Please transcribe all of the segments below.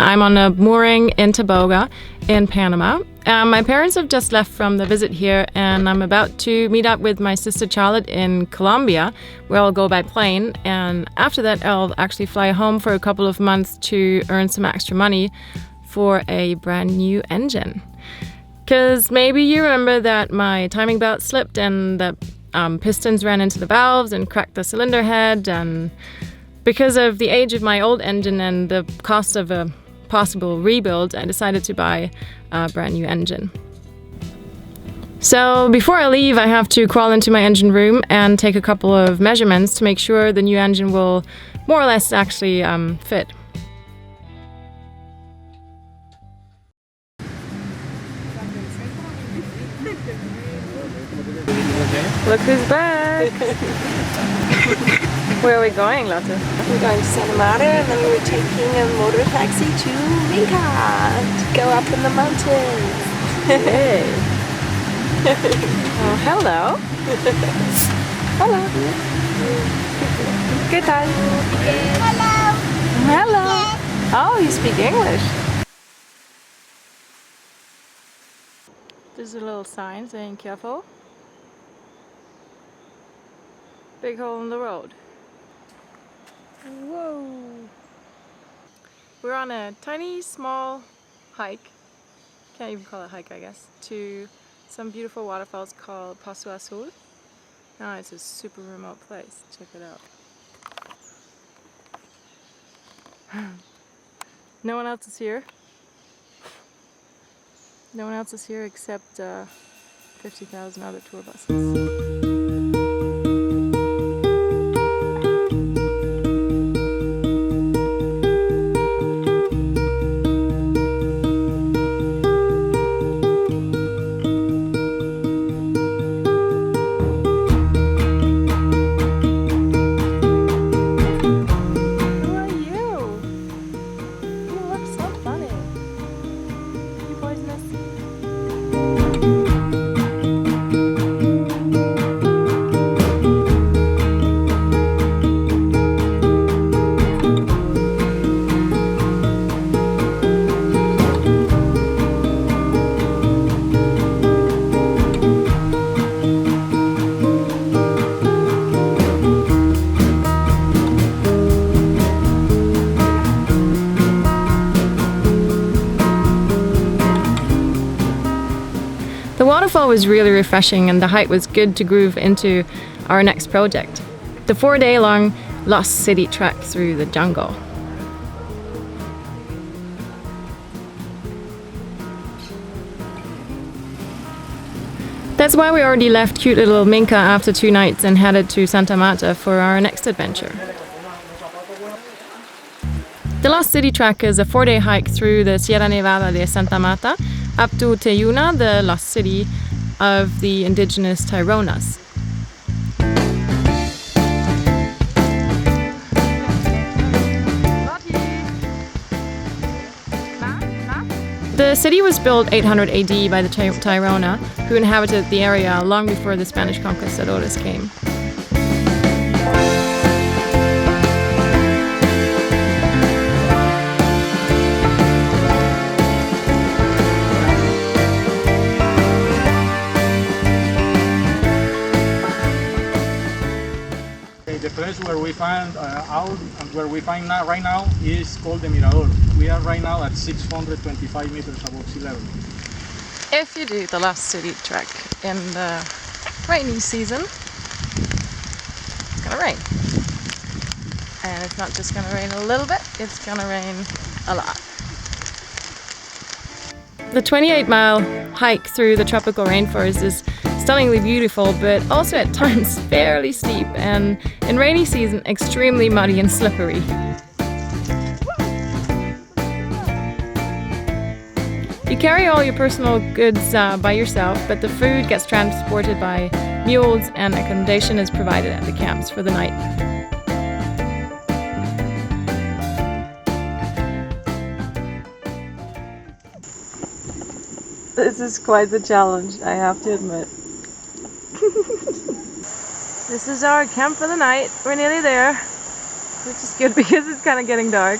I'm on a mooring in Taboga in Panama. My parents have just left from the visit here, and I'm about to meet up with my sister Charlotte in Colombia, where I'll go by plane, and after that I'll actually fly home for a couple of months to earn some extra money for a brand new engine. Because maybe you remember that my timing belt slipped and the pistons ran into the valves and cracked the cylinder head, and because of the age of my old engine and the cost of a possible rebuild, I decided to buy a brand new engine. So before I leave, I have to crawl into my engine room and take a couple of measurements to make sure the new engine will more or less actually fit. Look who's back! Where are we going, Lotte? We're going to Santa Marta, and then we're taking a motor taxi to Minka to go up in the mountains. Hey! Oh, hello! Hello! Good time! Hello! Hello! Oh, you speak English! There's a little sign saying careful. Big hole in the road. Whoa! We're on a tiny, small hike, can't even call it hike I guess, to some beautiful waterfalls called Poço Azul. Now it's a super remote place, check it out. No one else is here. No one else is here except 50,000 other tour buses. The waterfall was really refreshing, and the hike was good to groove into our next project, the 4-day-long Lost City trek through the jungle. That's why we already left cute little Minka after 2 nights and headed to Santa Marta for our next adventure. The Lost City trek is a 4-day hike through the Sierra Nevada de Santa Marta up to Teyuna, the lost city of the indigenous Taironas. The city was built 800 AD by the Tairona, who inhabited the area long before the Spanish conquistadores came. The place where we find out and where we find right now is called the Mirador. We are right now at 625 meters above sea level. If you do the Lost City trek in the rainy season, it's gonna rain. And it's not just gonna rain a little bit, it's gonna rain a lot. The 28-mile hike through the tropical rainforest is stunningly beautiful, but also at times fairly steep, and in rainy season extremely muddy and slippery. You carry all your personal goods by yourself, but the food gets transported by mules and accommodation is provided at the camps for the night. This is quite the challenge, I have to admit. This is our camp for the night. We're nearly there, which is good because it's kind of getting dark.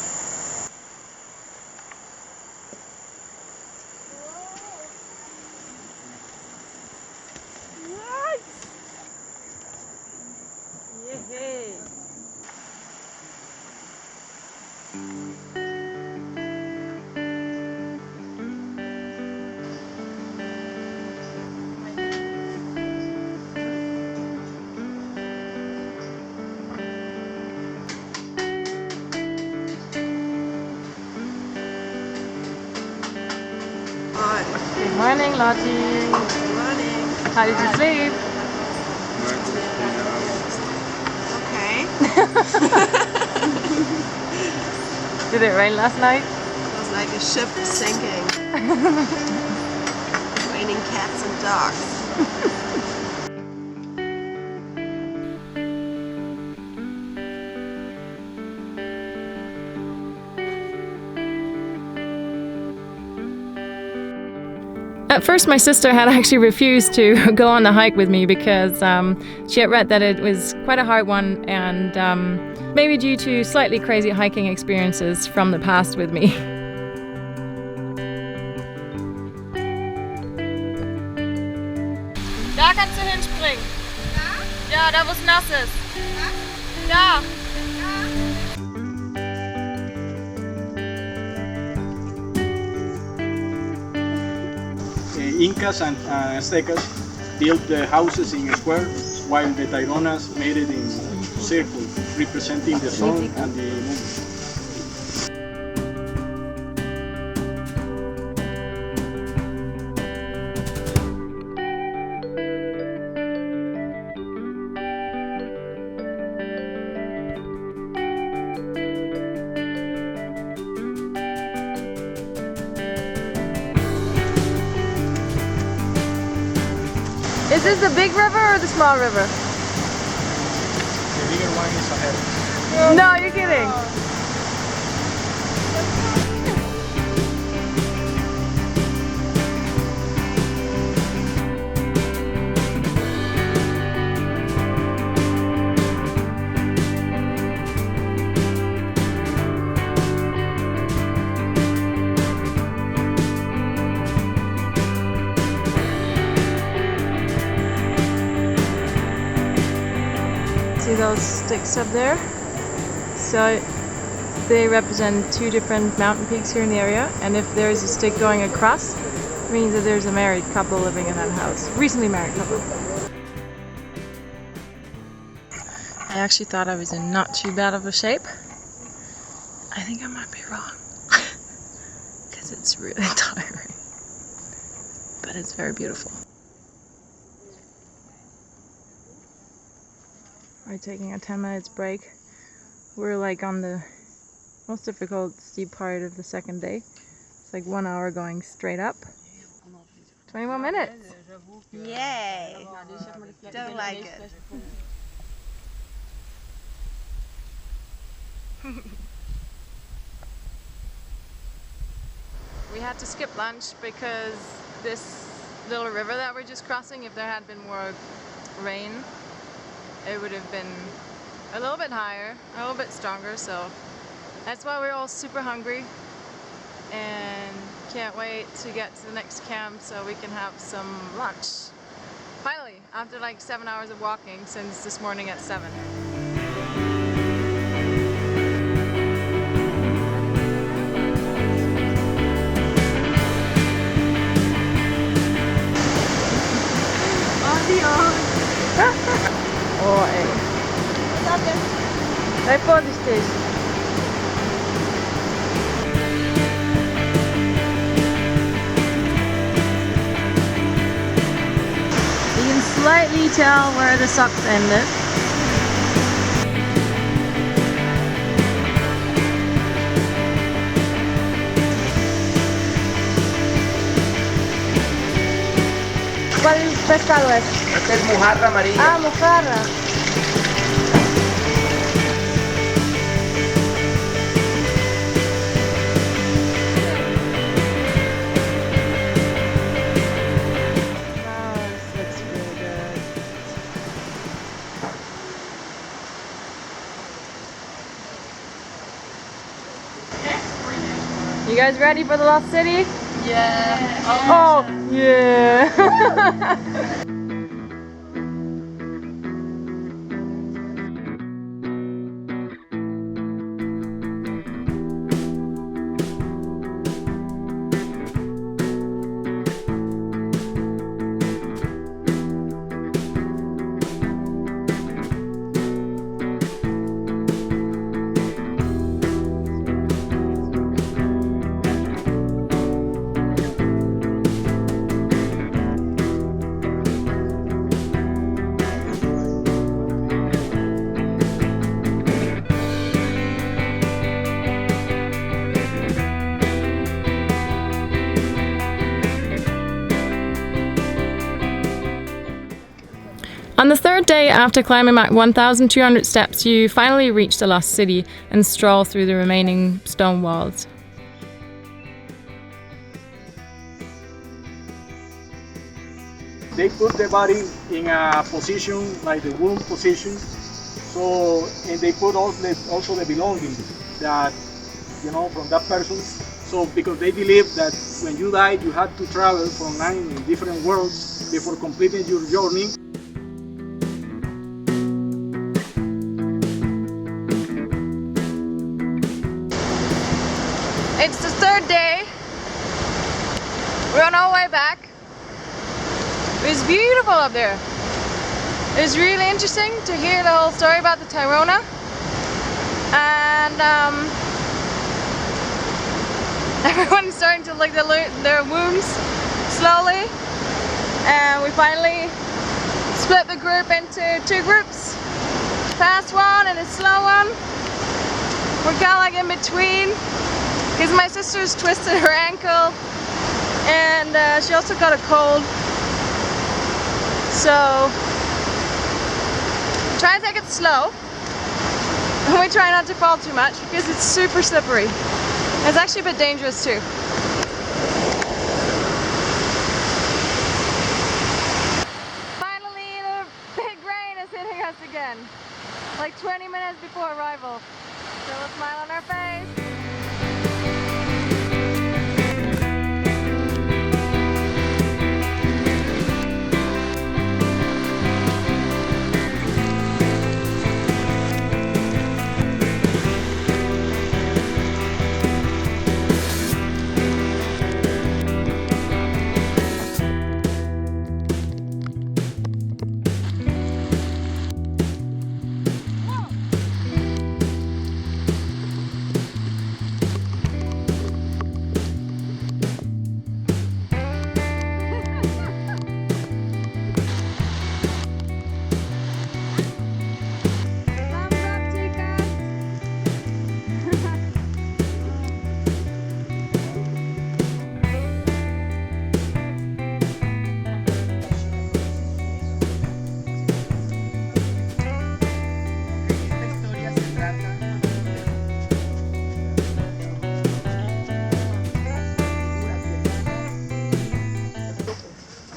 morning, Lottie. Good morning. How did you sleep? Okay. Did it rain last night? It was like a ship sinking. Raining cats and dogs. At first, my sister had actually refused to go on the hike with me because she had read that it was quite a hard one and maybe due to slightly crazy hiking experiences from the past with me. Da kannst du hinspringen. Da? Ja, da wo es nass ist. Was? Da. Incas and Aztecas built the houses in a square, while the Taironas made it in circle, representing the sun and the moon. Is this the big river or the small river? The bigger one is ahead. No, you're kidding. See those sticks up there? So they represent two different mountain peaks here in the area, and if there's a stick going across, it means that there's a married couple living in that house. Recently married couple. I actually thought I was in not too bad of a shape. I think I might be wrong. Because it's really tiring. But it's very beautiful. We're taking a 10 minutes break. We're like on the most difficult steep part of the second day. It's like 1 hour going straight up. 21 minutes. Yay! Don't like it. We had to skip lunch because this little river that we're just crossing, if there had been more rain, it would have been a little bit higher, a little bit stronger, so that's why we're all super hungry and can't wait to get to the next camp so we can have some lunch. Finally, after like 7 hours of walking since this morning at 7. Åh, ey. Sei vorsichtig. You can slightly tell where the socks ended. ¿Cuál pescado es? Esta es mojarra amarilla. Ah, mojarra. Wow, this looks really good. You guys ready for the lost city? Yeah. Oh, yeah. On the third day, after climbing back 1,200 steps, you finally reach the lost city and stroll through the remaining stone walls. They put the body in a position like the womb position. So, and they put also the belongings that, you know, from that person. So, because they believe that when you died, you had to travel from 9 different worlds before completing your journey. It's the third day. We're on our way back. It's beautiful up there. It's really interesting to hear the whole story about the Taboga. And everyone's starting to lick their wounds slowly. And we finally split the group into 2 groups. Fast one and a slow one. We're kind of like in between. Because my sister's twisted her ankle. And she also got a cold. So, try to take it slow. And we try not to fall too much because it's super slippery. It's actually a bit dangerous too. Finally, the big rain is hitting us again. Like 20 minutes before arrival. Still a smile on our face.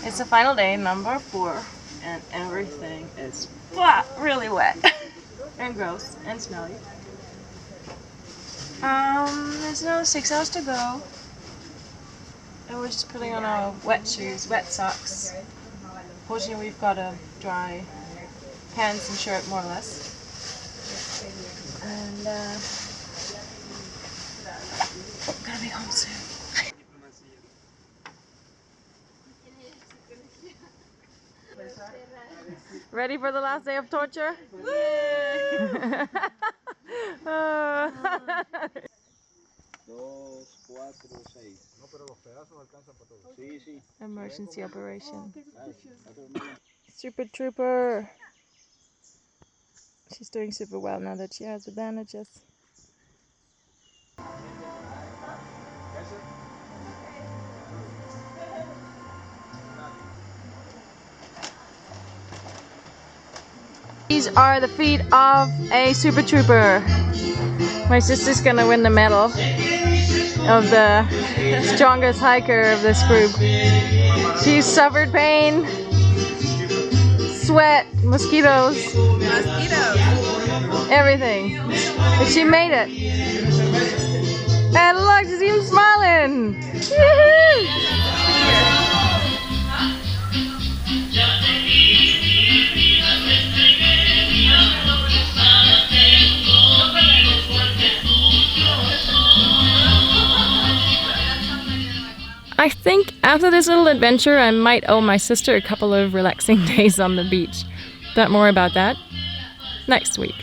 It's the final day, number 4, and everything is really wet and gross and smelly. There's another 6 hours to go, and we're just putting on our wet shoes, wet socks. Fortunately, we've got a dry pants and shirt, more or less. And we're gonna be home soon. Ready for the last day of torture? Emergency operation. Super Trooper. She's doing super well now that she has the bandages. These are the feet of a Super Trooper. My sister's gonna win the medal of the strongest hiker of this group. She's suffered pain, sweat, mosquitoes, everything. But she made it. And look, she's even smiling. I think after this little adventure, I might owe my sister a couple of relaxing days on the beach. But more about that next week.